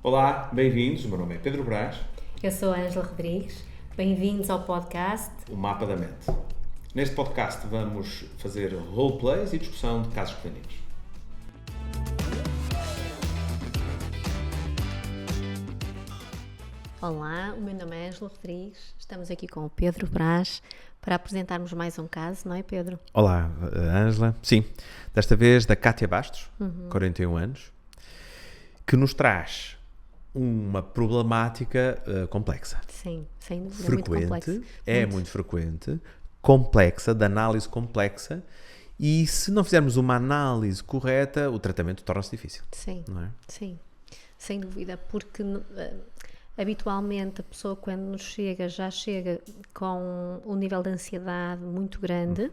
Olá, bem-vindos. O meu nome é Pedro Brás. Eu sou a Ângela Rodrigues. Bem-vindos ao podcast O Mapa da Mente. Neste podcast vamos fazer roleplays e discussão de casos clínicos. Olá, o meu nome é Ângela Rodrigues. Estamos aqui com o Pedro Brás para apresentarmos mais um caso, não é, Pedro? Olá, Ângela. Sim, desta vez da Cátia Bastos, 41 anos, que nos traz uma problemática complexa. Sim, sem dúvida, Frequente, muito complexa. muito frequente, complexa, de análise complexa, e se não fizermos uma análise correta, o tratamento torna-se difícil. Sim, não é? sim, sem dúvida, porque habitualmente a pessoa quando nos chega, já chega com um nível de ansiedade muito grande.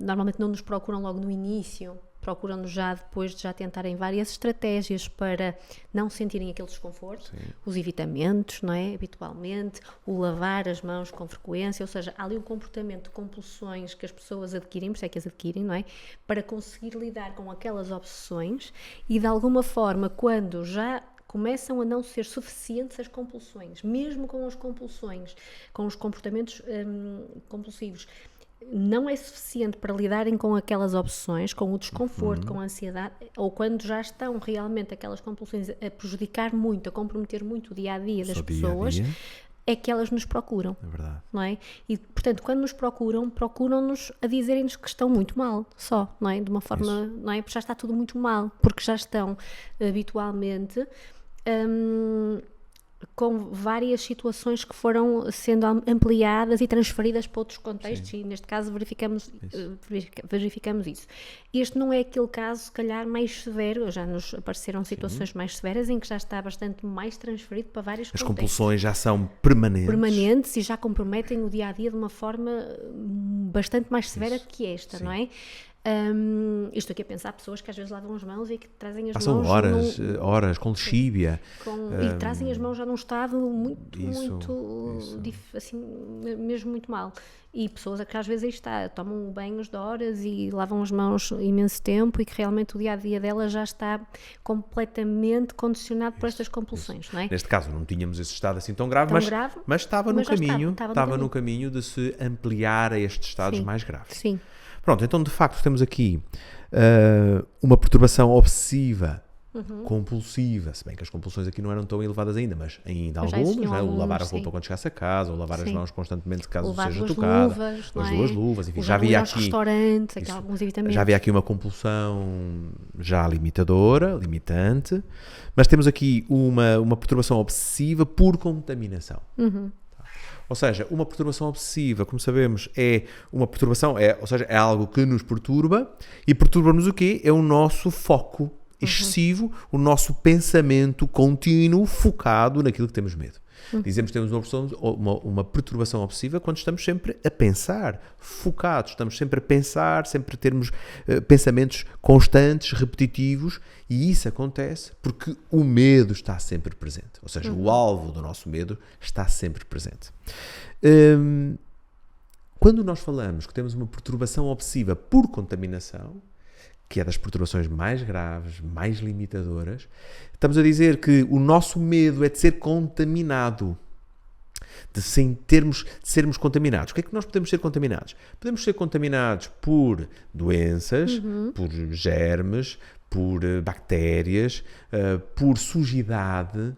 Normalmente não nos procuram logo no início, procuram-nos já depois de já tentarem várias estratégias para não sentirem aquele desconforto. Sim. Os evitamentos, não é? Habitualmente, o lavar as mãos com frequência, ou seja, há ali um comportamento de compulsões que as pessoas adquirem, por isso é que as adquirem, não é? Para conseguir lidar com aquelas obsessões e de alguma forma, quando já começam a não ser suficientes as compulsões, mesmo com as compulsões, com os comportamentos compulsivos, não é suficiente para lidarem com aquelas obsessões, com o desconforto, com a ansiedade, ou quando já estão realmente aquelas compulsões a prejudicar muito, a comprometer muito o dia-a-dia das pessoas, é que elas nos procuram. É verdade. Não é? E, portanto, quando nos procuram-nos a dizerem-nos que estão muito mal, só, não é? De uma forma, não é? Porque já está tudo muito mal, porque já estão habitualmente com várias situações que foram sendo ampliadas e transferidas para outros contextos. Sim. E neste caso verificamos isso. Este não é aquele caso, se calhar, mais severo. Já nos apareceram situações mais severas em que já está bastante mais transferido para vários contextos. As compulsões já são permanentes e já comprometem o dia-a-dia de uma forma bastante mais severa que esta, não é? Estou aqui a pensar pessoas que às vezes lavam as mãos e que trazem as Passam mãos... horas com lexívia. E trazem as mãos já num estado muito assim, mesmo muito mal. E pessoas que às vezes aí está, tomam banhos de horas e lavam as mãos imenso tempo e que realmente o dia-a-dia delas já está completamente condicionado por estas compulsões, não é? Neste caso não tínhamos esse estado assim tão grave, mas estava no caminho de se ampliar a estes estados mais graves. Sim. Pronto, então de facto temos aqui uma perturbação obsessiva, compulsiva, se bem que as compulsões aqui não eram tão elevadas ainda, mas algumas, né? O lavar a roupa quando chegasse a casa, ou lavar as mãos constantemente caso seja tocada, as duas luvas, enfim, já havia aqui restaurantes, alguns evitamentos. Já havia aqui uma compulsão já limitante, mas temos aqui uma perturbação obsessiva por contaminação. Ou seja, uma perturbação obsessiva, como sabemos, é uma perturbação, ou seja, é algo que nos perturba, e perturba-nos o quê? É o nosso foco excessivo, o nosso pensamento contínuo, focado naquilo que temos medo. Dizemos que temos uma perturbação obsessiva quando estamos sempre a pensar, focados, estamos sempre a pensar, sempre termos pensamentos constantes, repetitivos, e isso acontece porque o medo está sempre presente. Ou seja, o alvo do nosso medo está sempre presente. Quando nós falamos que temos uma perturbação obsessiva por contaminação, que é das perturbações mais graves, mais limitadoras, estamos a dizer que o nosso medo é de ser contaminado, de sermos contaminados. O que é que nós podemos ser contaminados? Podemos ser contaminados por doenças, por germes, por bactérias, por sujidade,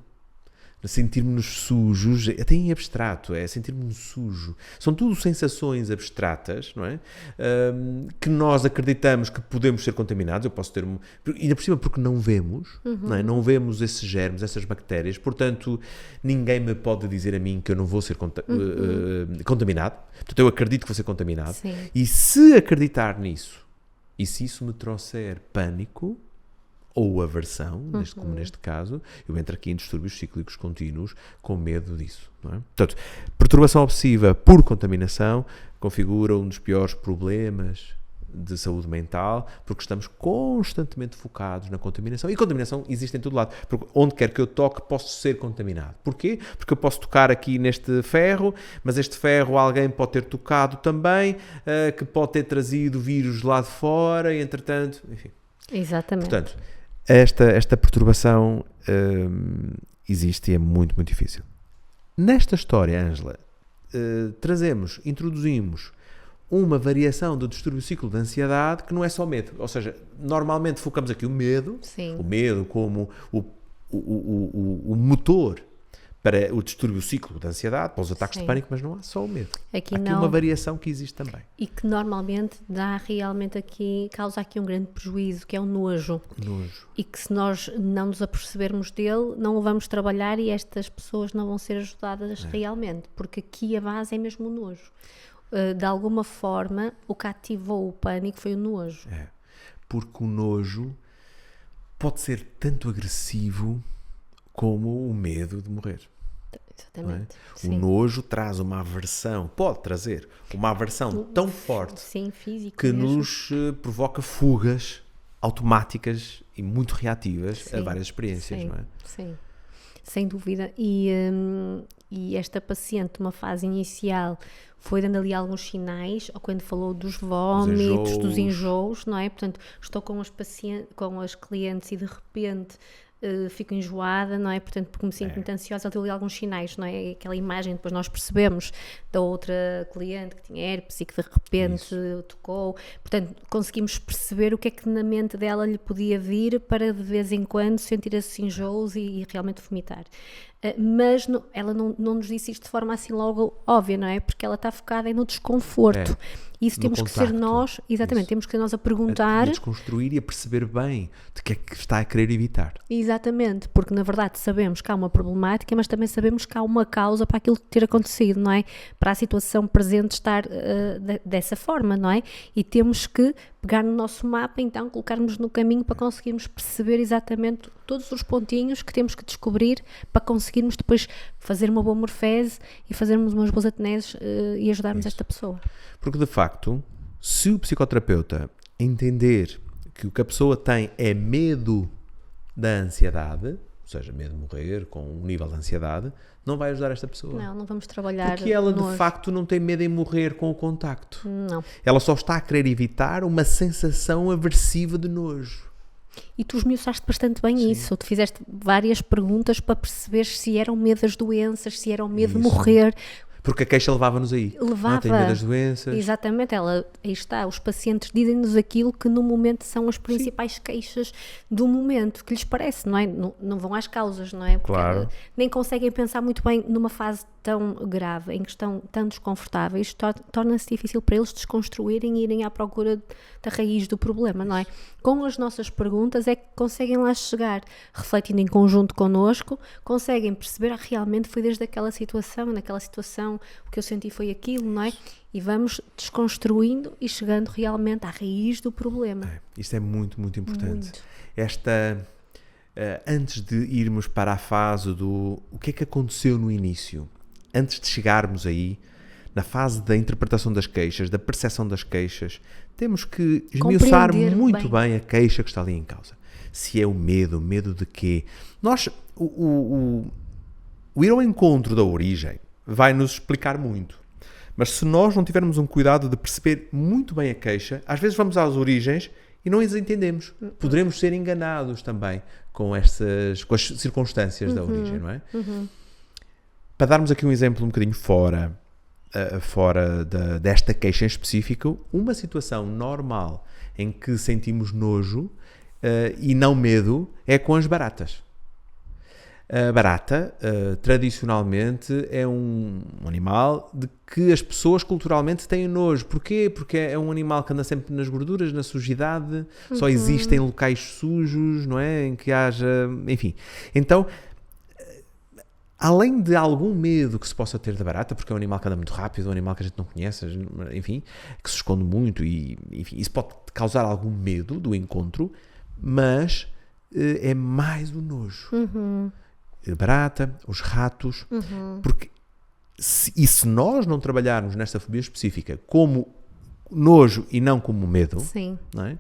sentirmos-nos sujos, até em abstrato, é sentir-me sujo. São tudo sensações abstratas, não é? Que nós acreditamos que podemos ser contaminados. Eu posso ter ainda por cima porque não vemos, não é? Não vemos esses germes, essas bactérias, portanto ninguém me pode dizer a mim que eu não vou ser contaminado. Portanto, eu acredito que vou ser contaminado. Sim. E se acreditar nisso, e se isso me trouxer pânico ou aversão, como neste caso, eu entro aqui em distúrbios cíclicos contínuos com medo disso. Não é? Portanto, perturbação obsessiva por contaminação configura um dos piores problemas de saúde mental, porque estamos constantemente focados na contaminação. E contaminação existe em todo lado. Porque onde quer que eu toque, posso ser contaminado. Porquê? Porque eu posso tocar aqui neste ferro, mas este ferro alguém pode ter tocado também, que pode ter trazido vírus lá de fora, e entretanto, enfim. Exatamente. Portanto, esta perturbação existe e é muito, muito difícil. Nesta história, Ângela, introduzimos uma variação do distúrbio ciclo de ansiedade que não é só medo. Ou seja, normalmente focamos aqui o medo como o motor para o distúrbio ciclo de ansiedade, para os ataques de pânico, mas não há só o medo. Há aqui uma variação que existe também. E que normalmente causa aqui um grande prejuízo, que é o nojo. E que se nós não nos apercebermos dele, não o vamos trabalhar e estas pessoas não vão ser ajudadas realmente, porque aqui a base é mesmo o nojo. De alguma forma, o que ativou o pânico foi o nojo. Porque o nojo pode ser tanto agressivo como o medo de morrer. Exatamente. O nojo traz uma aversão, pode trazer uma aversão tão forte que mesmo. nos provoca fugas automáticas e muito reativas a várias experiências, não é? Sim, sem dúvida. E esta paciente, numa fase inicial, foi dando ali alguns sinais, ou quando falou dos vômitos, dos enjoos, não é? Portanto, estou com as clientes e de repente fico enjoada, não é? Portanto, porque me sinto muito ansiosa, ela deu ali alguns sinais, não é? Aquela imagem, depois nós percebemos da outra cliente que tinha herpes e que de repente tocou. Portanto, conseguimos perceber o que é que na mente dela lhe podia vir para de vez em quando sentir esses enjoos e realmente vomitar. Mas ela não nos disse isto de forma assim logo óbvia, não é? Porque ela está focada no desconforto. Isso temos que ser nós, temos que ser nós a perguntar. A desconstruir e a perceber bem de que é que está a querer evitar. Exatamente, porque na verdade sabemos que há uma problemática, mas também sabemos que há uma causa para aquilo ter acontecido, não é? Para a situação presente estar dessa forma, não é? E temos que pegar no nosso mapa, então, colocarmos no caminho para conseguirmos perceber exatamente todos os pontinhos que temos que descobrir para conseguirmos depois fazer uma boa morfese e fazermos umas boas ateneses e ajudarmos esta pessoa. Porque, de facto, se o psicoterapeuta entender que o que a pessoa tem é medo da ansiedade, ou seja, medo de morrer com um nível de ansiedade, não vai ajudar esta pessoa. Não vamos trabalhar. Porque ela, de facto, não tem medo em morrer com o contacto. Não. Ela só está a querer evitar uma sensação aversiva de nojo. E tu esmiuçaste bastante bem isso. Tu fizeste várias perguntas para perceber se era o medo das doenças, se era o medo de morrer. Porque a queixa levava-nos aí. Levava. Tem medo das doenças. Exatamente. Aí está. Os pacientes dizem-nos aquilo que no momento são as principais queixas do momento, que lhes parece, não é? Não vão às causas, não é? Porque claro. Nem conseguem pensar muito bem numa fase tão grave, em que estão tão desconfortáveis, torna-se difícil para eles desconstruírem e irem à procura da raiz do problema, não é? Com as nossas perguntas é que conseguem lá chegar, refletindo em conjunto connosco, conseguem perceber, realmente foi desde aquela situação, naquela situação, o que eu senti foi aquilo, não é? E vamos desconstruindo e chegando realmente à raiz do problema. Isto é muito, muito importante. Antes de irmos para a fase do o que é que aconteceu no início, antes de chegarmos aí, na fase da interpretação das queixas, da percepção das queixas, temos que esmiuçar muito bem a queixa que está ali em causa. Se é o medo de quê? O ir ao encontro da origem vai nos explicar muito. Mas se nós não tivermos um cuidado de perceber muito bem a queixa, às vezes vamos às origens e não as entendemos. Poderemos ser enganados também com as circunstâncias da origem, não é? Para darmos aqui um exemplo um bocadinho fora desta queixa em específico, uma situação normal em que sentimos nojo e não medo é com as baratas. A barata, tradicionalmente, é um animal de que as pessoas culturalmente têm nojo. Porquê? Porque é um animal que anda sempre nas gorduras, na sujidade, só existe em locais sujos, não é? Em que haja... Enfim. Então, além de algum medo que se possa ter da barata, porque é um animal que anda muito rápido, um animal que a gente não conhece, enfim, que se esconde muito e, enfim, isso pode causar algum medo do encontro, mas é mais o nojo. A barata, os ratos, porque se nós não trabalharmos nesta fobia específica como nojo e não como medo, Sim. não é?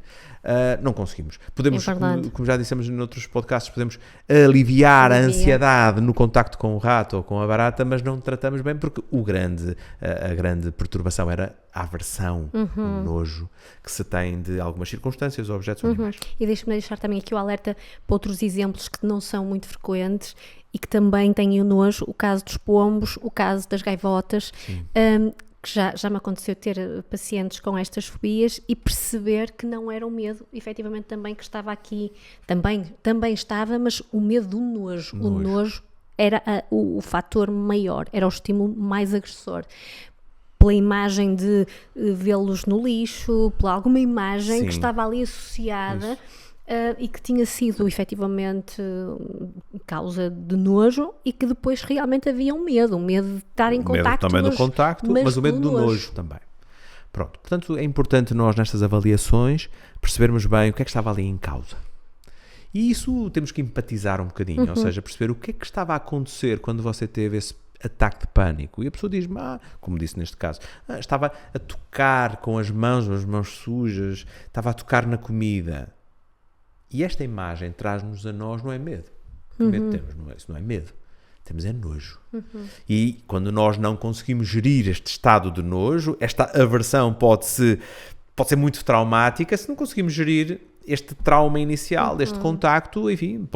Não conseguimos. Podemos, É verdade. como já dissemos em outros podcasts, podemos aliviar a ansiedade no contacto com o rato ou com a barata, mas não tratamos bem porque a grande perturbação era a aversão, o nojo que se tem de algumas circunstâncias ou objetos ou animais. E deixa-me deixar também aqui o alerta para outros exemplos que não são muito frequentes e que também têm o nojo, o caso dos pombos, o caso das gaivotas, que já me aconteceu ter pacientes com estas fobias e perceber que não era o medo, efetivamente também que estava aqui, também estava, mas o medo do nojo. O nojo era o fator maior, era o estímulo mais agressor. Pela imagem de vê-los no lixo, pela alguma imagem que estava ali associada e que tinha sido efetivamente causa de nojo e que depois realmente havia um medo de estar em contacto. O medo também do contacto, mas o medo do nojo também. Pronto, portanto é importante nós nestas avaliações percebermos bem o que é que estava ali em causa. E isso temos que empatizar um bocadinho, ou seja, perceber o que é que estava a acontecer quando você teve esse ataque de pânico. E a pessoa diz-me, como disse neste caso, estava a tocar com as mãos sujas, estava a tocar na comida. E esta imagem traz-nos a nós, não é medo. Que medo temos? Isso não é medo. Temos é nojo. E quando nós não conseguimos gerir este estado de nojo, esta aversão pode ser muito traumática se não conseguimos gerir este trauma inicial, deste contacto, enfim,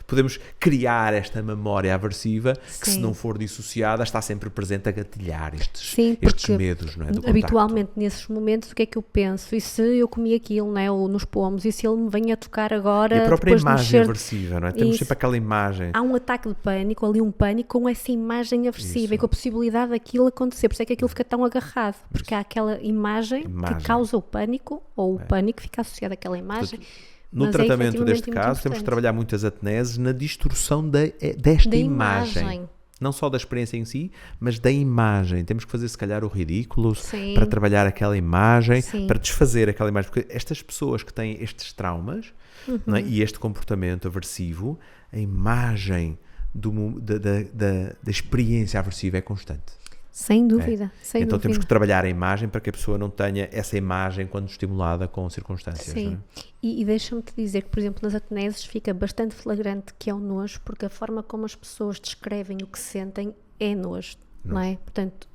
podemos criar esta memória aversiva que, se não for dissociada, está sempre presente a gatilhar estes medos, não é, do habitualmente nesses momentos o que é que eu penso? E se eu comi aquilo, não é, ou nos pomos, e se ele me vem a tocar agora, e a própria depois imagem de mexer, aversiva, não é? Temos sempre aquela imagem. Há um ataque de pânico, ali um pânico com essa imagem aversiva e com a possibilidade daquilo acontecer, por isso é que aquilo fica tão agarrado, porque há aquela imagem que causa o pânico, ou o pânico fica associado àquela imagem. No tratamento deste caso, temos que trabalhar muitas ateneses na distorção desta imagem. Não só da experiência em si, mas da imagem. Temos que fazer, se calhar, o ridículo para trabalhar aquela imagem, para desfazer aquela imagem. Porque estas pessoas que têm estes traumas não é, e este comportamento aversivo, a imagem da experiência aversiva é constante. Sem dúvida. Então temos que trabalhar a imagem para que a pessoa não tenha essa imagem quando estimulada com circunstâncias. Sim. Não é? E deixa-me te dizer que, por exemplo, nas ateneses fica bastante flagrante que é o nojo, porque a forma como as pessoas descrevem o que sentem é nojo, não é? Portanto,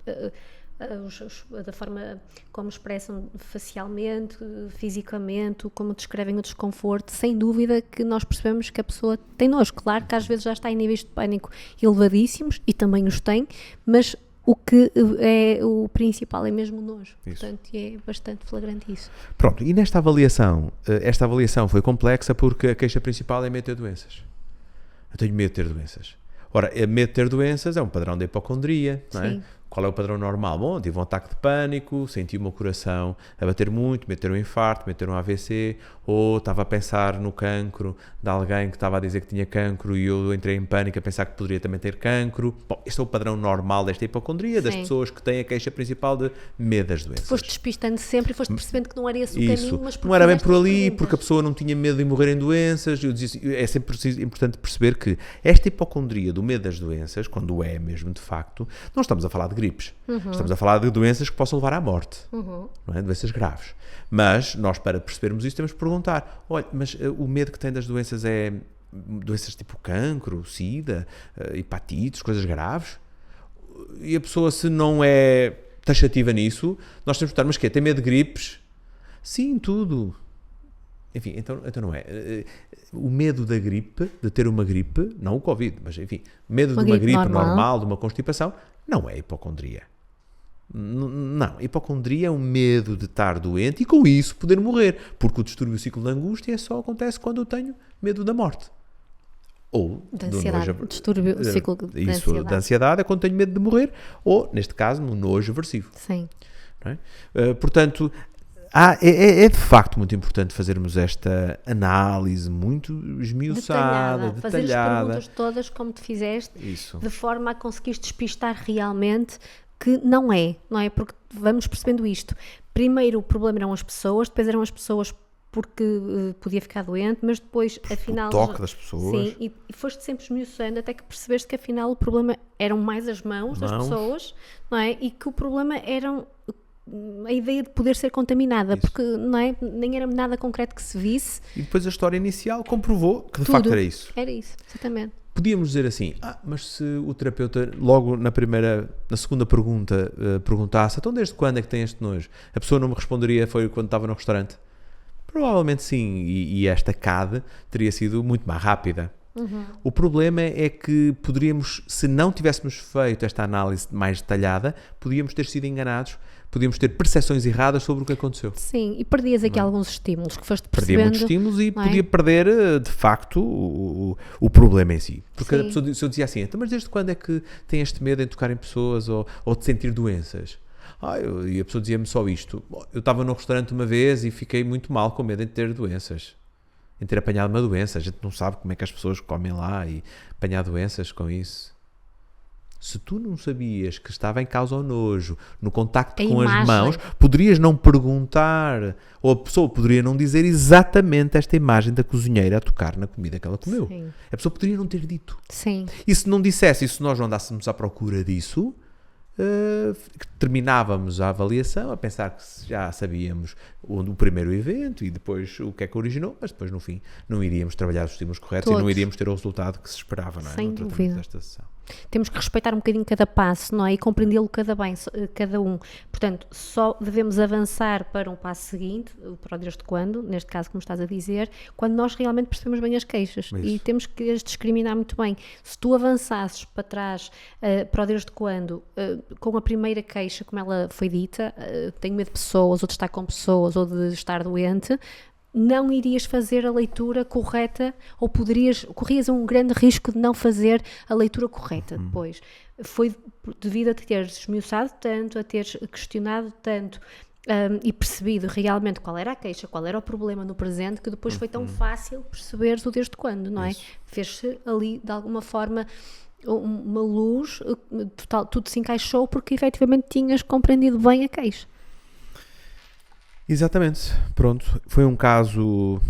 da forma como expressam facialmente, fisicamente, como descrevem o desconforto, sem dúvida que nós percebemos que a pessoa tem nojo. Claro que às vezes já está em níveis de pânico elevadíssimos, e também os tem, mas o que é o principal é mesmo o nojo. Isso. Portanto, é bastante flagrante isso. Pronto, e nesta avaliação, esta avaliação foi complexa porque a queixa principal é medo de ter doenças. Eu tenho medo de ter doenças. Ora, medo de ter doenças é um padrão de hipocondria, não é? Qual é o padrão normal? Bom, tive um ataque de pânico, senti o meu coração a bater muito, medo de ter um infarto, medo de ter um AVC, ou estava a pensar no cancro de alguém que estava a dizer que tinha cancro e eu entrei em pânico a pensar que poderia também ter cancro. Bom, este é o padrão normal desta hipocondria, das pessoas que têm a queixa principal de medo das doenças. Foste despistando sempre e foste percebendo que não era esse o caminho, mas não era bem por ali, porque a pessoa não tinha medo de morrer em doenças. Eu dizia, é sempre importante perceber que esta hipocondria do medo das doenças, quando é mesmo de facto, não estamos a falar de gripes. Estamos a falar de doenças que possam levar à morte. Não é? Doenças graves. Mas nós, para percebermos isso, temos que perguntar, olha, mas o medo que tem das doenças é doenças tipo cancro, sida, hepatites, coisas graves? E a pessoa, se não é taxativa nisso, nós temos que perguntar, mas quê? Tem medo de gripes? Sim, tudo. Enfim, então não é. O medo da gripe, de ter uma gripe, não o Covid, mas enfim, medo de uma gripe normal, de uma constipação, não é hipocondria. Não, hipocondria é um medo de estar doente e com isso poder morrer, porque o distúrbio ciclo de angústia só acontece quando eu tenho medo da morte. Ou da ansiedade, distúrbio ciclo de ansiedade. Da ansiedade é quando tenho medo de morrer, ou, neste caso, no nojo aversivo. Sim. Não é? Portanto, é de facto muito importante fazermos esta análise muito esmiuçada, detalhada. Fazer as perguntas todas como te fizeste, isso. De forma a conseguires despistar realmente que não é? Porque vamos percebendo isto. Primeiro o problema eram as pessoas, depois eram as pessoas porque podia ficar doente, mas depois, afinal... O toque das pessoas. Sim, e foste sempre esmiuçando até que percebeste que afinal o problema eram mais as mãos das pessoas, não é? E que o problema eram a ideia de poder ser contaminada, porque não é? Nem era nada concreto que se visse. E depois a história inicial comprovou que de Tudo. facto era isso. Era isso, exatamente. Podíamos dizer assim, mas se o terapeuta logo na segunda pergunta perguntasse, então desde quando é que tem este nojo? A pessoa não me responderia, foi quando estava no restaurante? Provavelmente sim, e esta CAD teria sido muito mais rápida. O problema é que poderíamos, se não tivéssemos feito esta análise mais detalhada, podíamos ter sido enganados, podíamos ter percepções erradas sobre o que aconteceu. Sim, e perdias aqui alguns estímulos que foste Perdia percebendo. muitos estímulos e podia perder, de facto, o problema em si. Porque a pessoa, se eu dizia assim, então, mas desde quando é que tem este medo em tocar em pessoas ou de sentir doenças? E a pessoa dizia-me só isto. Eu estava num restaurante uma vez e fiquei muito mal com medo de ter doenças. Em ter apanhado uma doença. A gente não sabe como é que as pessoas comem lá e apanhar doenças com isso. Se tu não sabias que estava em causa o nojo, no contacto com as mãos, poderias não perguntar, ou a pessoa poderia não dizer exatamente esta imagem da cozinheira a tocar na comida que ela comeu. Sim. A pessoa poderia não ter dito. Sim. E se não dissesse, e se nós não andássemos à procura disso, terminávamos a avaliação a pensar que já sabíamos o primeiro evento e depois o que é que originou, mas depois no fim não iríamos trabalhar os estímulos corretos e não iríamos ter o resultado que se esperava, não é? Sem dúvida. Desta sessão. Temos que respeitar um bocadinho cada passo, não é? E compreendê-lo cada um. Portanto, só devemos avançar para um passo seguinte, para o desde quando, neste caso, como estás a dizer, quando nós realmente percebemos bem as queixas. Isso. E temos que as discriminar muito bem. Se tu avançasses para trás, para o desde quando, com a primeira queixa, como ela foi dita, tenho medo de pessoas, ou de estar com pessoas, ou de estar doente, não irias fazer a leitura correta, ou corrias um grande risco de não fazer a leitura correta depois. Foi devido a teres esmiuçado tanto, a teres questionado tanto e percebido realmente qual era a queixa, qual era o problema no presente, que depois foi tão fácil perceberes o desde quando, não é? Fez-se ali, de alguma forma, uma luz, tudo se encaixou porque efetivamente tinhas compreendido bem a queixa. Exatamente, pronto, foi um caso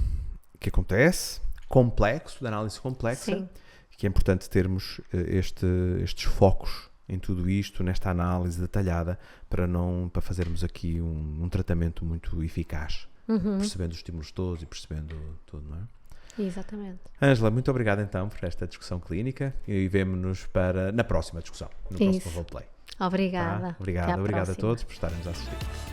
que acontece, complexo, de análise complexa. Sim. Que é importante termos estes focos em tudo isto, nesta análise detalhada, para fazermos aqui um tratamento muito eficaz, percebendo os estímulos todos e percebendo tudo, não é? Exatamente. Ângela, muito obrigado então por esta discussão clínica e vemo-nos na próxima discussão, no próximo roleplay. Obrigada. Tá? Obrigado a todos por estarem-nos a assistir.